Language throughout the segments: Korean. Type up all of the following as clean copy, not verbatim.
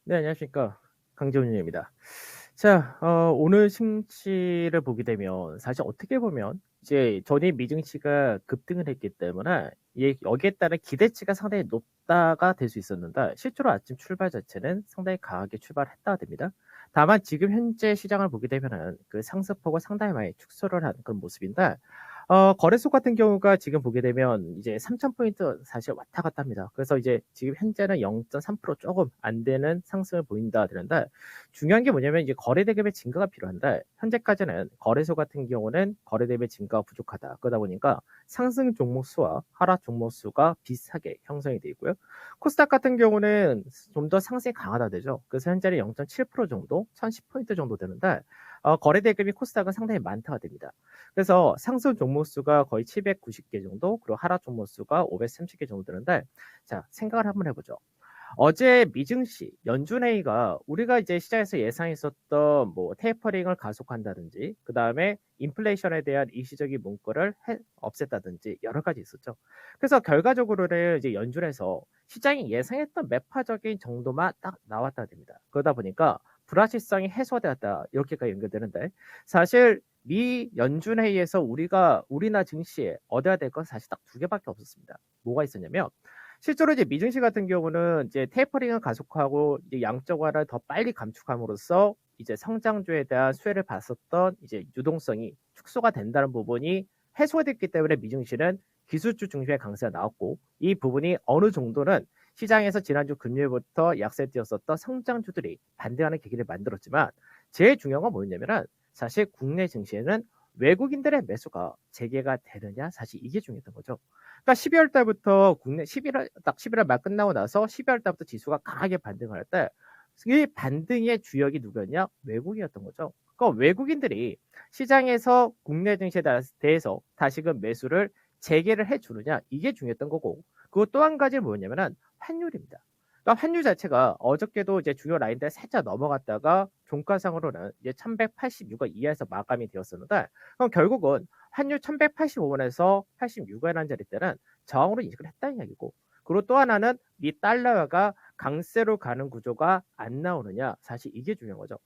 네, 안녕하십니까. 강재훈입니다. 자, 오늘 승치를 보게 되면 사실 어떻게 보면 이제 전일 미증시가 급등을 했기 때문에 여기에 따른 기대치가 상당히 높다가 될 수 있었는데 실제로 아침 출발 자체는 상당히 강하게 출발했다 됩니다. 다만 지금 현재 시장을 보게 되면은 그 상승폭을 상당히 많이 축소를 한 그런 모습인데 거래소 같은 경우가 지금 보게 되면 이제 3,000포인트 사실 왔다 갔다 합니다. 그래서 이제 지금 현재는 0.3% 조금 안 되는 상승을 보인다 그런데 중요한 게 뭐냐면 이제 거래 대금의 증가가 필요한데 현재까지는 거래소 같은 경우는 거래 대금의 증가가 부족하다. 그러다 보니까 상승 종목 수와 하락 종목 수가 비슷하게 형성이 되어 있고요. 코스닥 같은 경우는 좀 더 상승이 강하다 되죠. 그래서 현재는 0.7% 정도, 1,010포인트 정도 되는데 거래 대금이 코스닥은 상당히 많다가 됩니다. 그래서 상승 종목 수가 거의 790개 정도, 그리고 하락 종목 수가 530개 정도 되는데, 자, 생각을 한번 해보죠. 어제 미증시 연준회의가 우리가 이제 시장에서 예상했었던 뭐 테이퍼링을 가속한다든지, 그 다음에 인플레이션에 대한 일시적인 문구를 없앴다든지 여러 가지 있었죠. 그래서 결과적으로는 이제 연준에서 시장이 예상했던 매파적인 정도만 딱 나왔다 됩니다. 그러다 보니까 불확실성이 해소되었다 이렇게까지 연결되는데 사실 미 연준 회의에서 우리나 증시에 얻어야 될 건 사실 딱 두 개밖에 없었습니다. 뭐가 있었냐면 실제로 이제 미증시 같은 경우는 이제 테이퍼링을 가속하고 이제 양적 완화를 더 빨리 감축함으로써 이제 성장주에 대한 수혜를 봤었던 이제 유동성이 축소가 된다는 부분이 해소됐기 때문에 미증시는 기술주 중심의 강세가 나왔고 이 부분이 어느 정도는 시장에서 지난주 금요일부터 약세되었었던 성장주들이 반등하는 계기를 만들었지만 제일 중요한 건 뭐였냐면은 사실 국내 증시에는 외국인들의 매수가 재개가 되느냐 사실 이게 중요했던 거죠. 그러니까 12월 달부터 국내 11월 말 끝나고 나서 12월 달부터 지수가 강하게 반등을 할 때 이 반등의 주역이 누구였냐? 외국이었던 거죠. 그러니까 외국인들이 시장에서 국내 증시에 대해서 다시금 매수를 재개를 해주느냐 이게 중요했던 거고 그리고 또 한 가지는 뭐였냐면은 환율입니다. 그러니까 환율 자체가 어저께도 이제 주요 라인대 살짝 넘어갔다가 종가상으로는 이제 1186원 이하에서 마감이 되었었는데 그럼 결국은 환율 1185원에서 86원이라는 자리 때는 저항으로 인식을 했다는 이야기고 그리고 또 하나는 이 달러가 강세로 가는 구조가 안 나오느냐 사실 이게 중요한 거죠.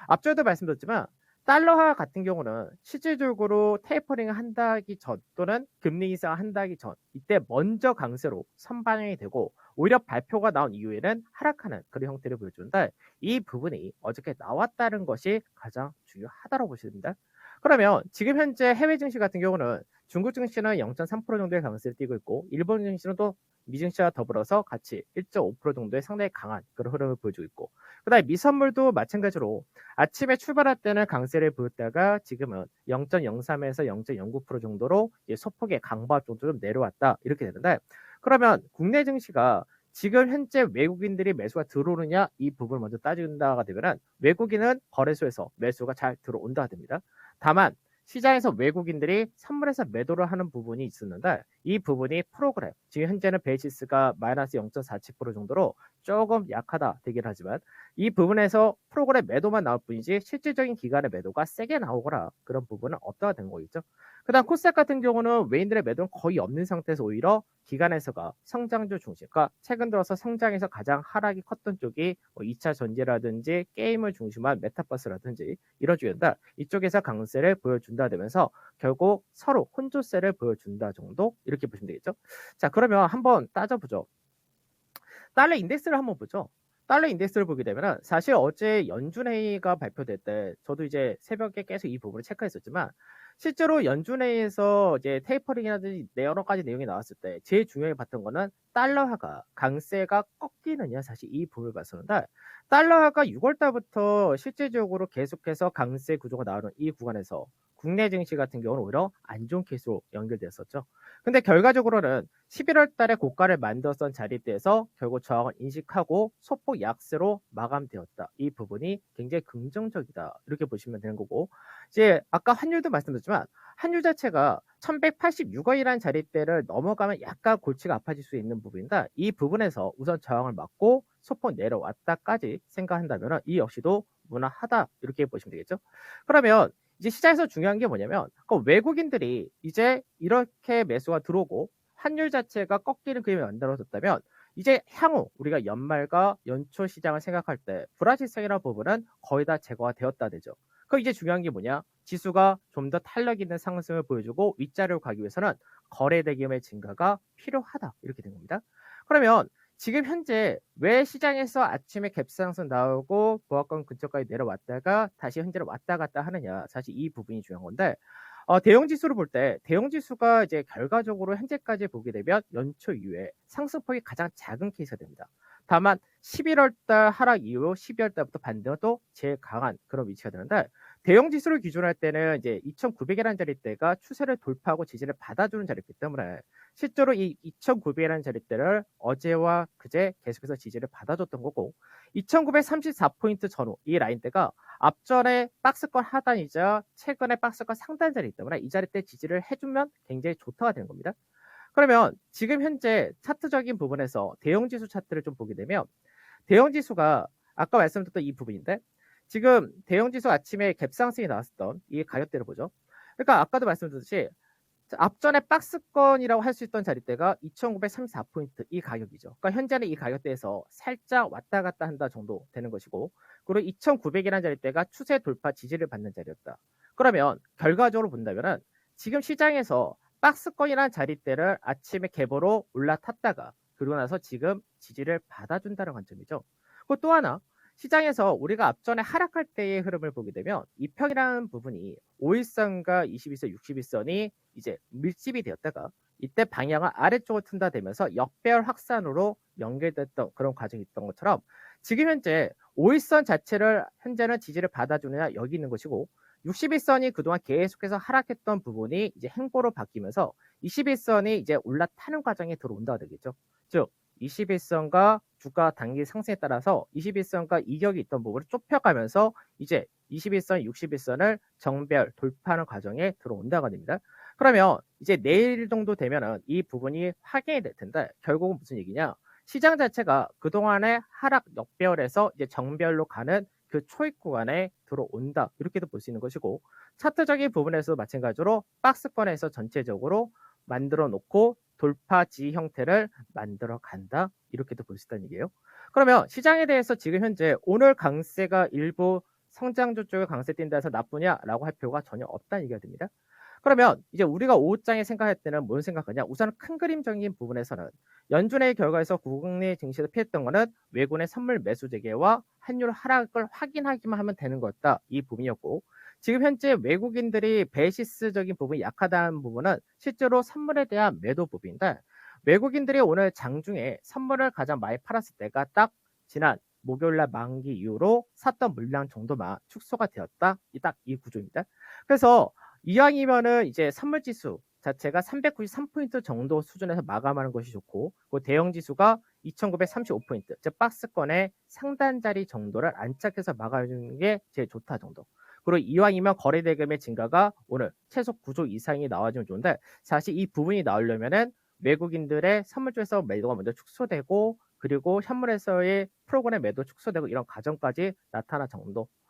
앞전에도 말씀드렸지만 달러화 같은 경우는 실질적으로 테이퍼링을 한다기 전 또는 금리 인상 한다기 전 이때 먼저 강세로 선반영이 되고 오히려 발표가 나온 이후에는 하락하는 그런 형태를 보여주는데 이 부분이 어저께 나왔다는 것이 가장 중요하다고 보시면 됩니다. 그러면 지금 현재 해외 증시 같은 경우는 중국 증시는 0.3% 정도의 강세를 띠고 있고 일본 증시는 또 미증시와 더불어서 같이 1.5% 정도의 상당히 강한 그런 흐름을 보여주고 있고 그다음에 미선물도 마찬가지로 아침에 출발할 때는 강세를 보였다가 지금은 0.03에서 0.09% 정도로 소폭의 강보합 정도 좀 내려왔다 이렇게 되는데 그러면 국내 증시가 지금 현재 외국인들이 매수가 들어오느냐 이 부분을 먼저 따진다가 되면은 외국인은 거래소에서 매수가 잘 들어온다가 됩니다. 다만 시장에서 외국인들이 선물에서 매도를 하는 부분이 있었는데 이 부분이 프로그램 지금 현재는 베이시스가 마이너스 0.47% 정도로 조금 약하다 되긴 하지만 이 부분에서 프로그램 매도만 나올 뿐이지 실질적인 기간의 매도가 세게 나오거나 그런 부분은 없다가 된 거겠죠. 그다음 코스닥 같은 경우는 외인들의 매도는 거의 없는 상태에서 오히려 기관에서가 성장주 중심, 그러니까 최근 들어서 성장에서 가장 하락이 컸던 쪽이 뭐 2차 전지라든지 게임을 중심한 메타버스라든지 이런 쪽이다. 이쪽에서 강세를 보여준다 되면서 결국 서로 혼조세를 보여준다 정도 이렇게 보시면 되겠죠. 자 그러면 한번 따져보죠. 달러 인덱스를 한번 보죠. 달러 인덱스를 보게 되면 사실 어제 연준회의가 발표될 때 저도 이제 새벽에 계속 이 부분을 체크했었지만 실제로 연준회의에서 이제 테이퍼링이라든지 여러 가지 내용이 나왔을 때 제일 중요하게 봤던 거는 달러화가 강세가 꺾이느냐 사실 이 부분을 봤었는데 달러화가 6월 달부터 실질적으로 계속해서 강세 구조가 나오는 이 구간에서 국내 증시 같은 경우는 오히려 안 좋은 케이스로 연결됐었죠. 근데 결과적으로는 11월 달에 고가를 만들었던 자리대에서 결국 저항을 인식하고 소폭 약세로 마감되었다. 이 부분이 굉장히 긍정적이다. 이렇게 보시면 되는 거고 이제 아까 환율도 말씀드렸지만 환율 자체가 1186원이라는 자리대를 넘어가면 약간 골치가 아파질 수 있는 부분이다. 이 부분에서 우선 저항을 막고 소폭 내려왔다까지 생각한다면 이 역시도 무난하다. 이렇게 보시면 되겠죠. 그러면 이제 시장에서 중요한 게 뭐냐면 그 외국인들이 이제 이렇게 매수가 들어오고 환율 자체가 꺾이는 그림이 만들어졌다면 이제 향후 우리가 연말과 연초 시장을 생각할 때 불확실성이라는 부분은 거의 다 제거가 되었다 되죠. 그럼 이제 중요한 게 뭐냐? 지수가 좀 더 탄력 있는 상승을 보여주고 윗자리로 가기 위해서는 거래 대금의 증가가 필요하다. 이렇게 된 겁니다. 그러면 지금 현재 왜 시장에서 아침에 갭상승 나오고 보합권 근처까지 내려왔다가 다시 현재는 왔다 갔다 하느냐? 사실 이 부분이 중요한 건데 대형 지수를 볼 때 대형 지수가 이제 결과적으로 현재까지 보게 되면 연초 이후에 상승폭이 가장 작은 케이스가 됩니다. 다만 11월 달 하락 이후 12월 달부터 반등은 또 제일 강한 그런 위치가 되는데 대형 지수를 기준으로 할 때는 이제 2,900이라는 자리대가 추세를 돌파하고 지지를 받아주는 자리이기 때문에 실제로 이 2,900이라는 자리대를 어제와 그제 계속해서 지지를 받아줬던 거고 2,934포인트 전후 이 라인대가 앞전에 박스권 하단이자 최근에 박스권 상단 자리이기 때문에 이 자리 때 지지를 해주면 굉장히 좋다가 되는 겁니다. 그러면 지금 현재 차트적인 부분에서 대형 지수 차트를 좀 보게 되면 대형 지수가 아까 말씀드렸던 이 부분인데 지금 대형 지수 아침에 갭상승이 나왔었던 이 가격대를 보죠. 그러니까 아까도 말씀드렸듯이 앞전에 박스권이라고 할 수 있던 자리대가 2,934포인트 이 가격이죠. 그러니까 현재는 이 가격대에서 살짝 왔다 갔다 한다 정도 되는 것이고 그리고 2,900이라는 자리대가 추세 돌파 지지를 받는 자리였다. 그러면 결과적으로 본다면은 지금 시장에서 박스권이라는 자리대를 아침에 갭으로 올라탔다가 그러고 나서 지금 지지를 받아준다는 관점이죠. 그리고 또 하나 시장에서 우리가 앞전에 하락할 때의 흐름을 보게 되면 이평이라는 부분이 5일선과 21선, 61선이 이제 밀집이 되었다가 이때 방향을 아래쪽으로 튼다 되면서 역배열 확산으로 연결됐던 그런 과정이 있던 것처럼 지금 현재 5일선 자체를 현재는 지지를 받아주느냐 여기 있는 것이고 61선이 그동안 계속해서 하락했던 부분이 이제 행보로 바뀌면서 21선이 이제 올라타는 과정에 들어온다고 되겠죠. 즉 21선과 주가 단기 상승에 따라서 21선과 이격이 있던 부분을 좁혀가면서 이제 21선, 61선을 정배열 돌파하는 과정에 들어온다고 됩니다. 그러면 이제 내일 정도 되면은 이 부분이 확인이 될 텐데 결국은 무슨 얘기냐? 시장 자체가 그동안의 하락 역배열에서 이제 정배열로 가는 그 초입 구간에 들어온다. 이렇게도 볼 수 있는 것이고 차트적인 부분에서 마찬가지로 박스권에서 전체적으로 만들어 놓고 돌파 지지 형태를 만들어 간다. 이렇게도 볼 수 있다는 얘기예요. 그러면 시장에 대해서 지금 현재 오늘 강세가 일부 성장주 쪽에 강세 뛴다 해서 나쁘냐라고 할 필요가 전혀 없다는 얘기가 됩니다. 그러면 이제 우리가 5장에 생각할 때는 뭘 생각하냐? 우선 큰 그림적인 부분에서는 연준의 결과에서 국내 증시에서 피했던 거는 외국인의 선물 매수 재개와 환율 하락을 확인하기만 하면 되는 거였다. 이 부분이었고 지금 현재 외국인들이 베이시스적인 부분이 약하다는 부분은 실제로 선물에 대한 매도 부분인데 외국인들이 오늘 장중에 선물을 가장 많이 팔았을 때가 딱 지난 목요일날 만기 이후로 샀던 물량 정도만 축소가 되었다. 딱 이 구조입니다. 그래서 이왕이면은 이제 선물 지수 자체가 393포인트 정도 수준에서 마감하는 것이 좋고 그 대형 지수가 2935포인트 즉 박스권의 상단 자리 정도를 안착해서 막아주는 게 제일 좋다 정도. 그리고 이왕이면 거래 대금의 증가가 오늘 최소 9조 이상이 나와주면 좋은데 사실 이 부분이 나오려면은 외국인들의 선물 쪽에서 매도가 먼저 축소되고 그리고 현물에서의 프로그램 매도 축소되고 이런 과정까지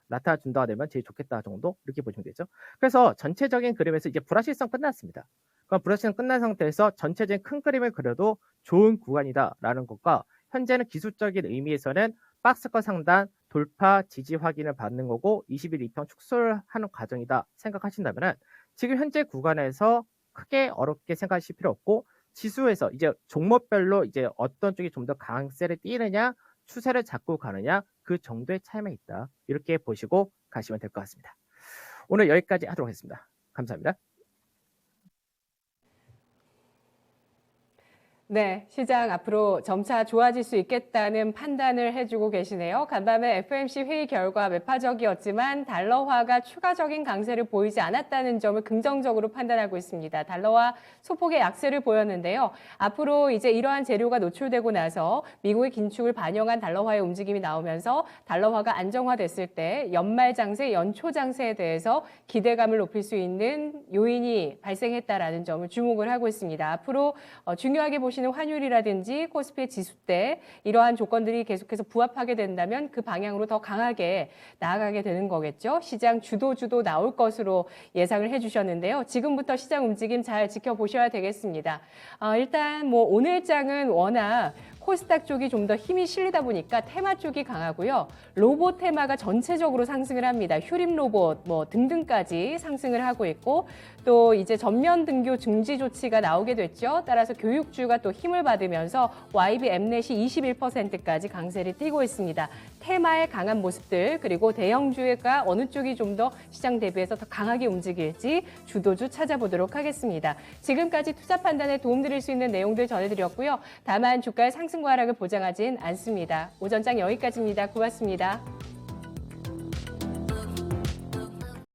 나타나준다가 되면 제일 좋겠다 정도 이렇게 보시면 되죠. 그래서 전체적인 그림에서 이제 불확실성 끝났습니다. 그럼 불확실성 끝난 상태에서 전체적인 큰 그림을 그려도 좋은 구간이다라는 것과 현재는 기술적인 의미에서는 박스권 상단 돌파 지지 확인을 받는 거고 20일 이평 축소를 하는 과정이다 생각하신다면 지금 현재 구간에서 크게 어렵게 생각하실 필요 없고 지수에서 이제 종목별로 이제 어떤 쪽이 좀 더 강세를 띠느냐 추세를 잡고 가느냐 그 정도의 차이만 있다. 이렇게 보시고 가시면 될 것 같습니다. 오늘 여기까지 하도록 하겠습니다. 감사합니다. 네, 시장 앞으로 점차 좋아질 수 있겠다는 판단을 해주고 계시네요. 간밤에 FOMC 회의 결과 매파적이었지만 달러화가 추가적인 강세를 보이지 않았다는 점을 긍정적으로 판단하고 있습니다. 달러화 소폭의 약세를 보였는데요. 앞으로 이제 이러한 재료가 노출되고 나서 미국의 긴축을 반영한 달러화의 움직임이 나오면서 달러화가 안정화됐을 때 연말 장세, 연초 장세에 대해서 기대감을 높일 수 있는 요인이 발생했다라는 점을 주목을 하고 있습니다. 앞으로 중요하게 보시는 환율이라든지 코스피 지수대 이러한 조건들이 계속해서 부합하게 된다면 그 방향으로 더 강하게 나아가게 되는 거겠죠. 시장 주도 나올 것으로 예상을 해주셨는데요. 지금부터 시장 움직임 잘 지켜보셔야 되겠습니다. 일단 뭐 오늘 장은 워낙 코스닥 쪽이 좀 더 힘이 실리다 보니까 테마 쪽이 강하고요. 로봇 테마가 전체적으로 상승을 합니다. 휴림 로봇 뭐 등등까지 상승을 하고 있고 또 이제 전면 등교 중지 조치가 나오게 됐죠. 따라서 교육주가 또 힘을 받으면서 YB 엠넷이 21%까지 강세를 띠고 있습니다. 테마의 강한 모습들 그리고 대형주가 어느 쪽이 좀 더 시장 대비해서 더 강하게 움직일지 주도주 찾아보도록 하겠습니다. 지금까지 투자 판단에 도움드릴 수 있는 내용들 전해드렸고요. 다만 주가의 상승과 하락을 보장하진 않습니다. 오전장 여기까지입니다. 고맙습니다.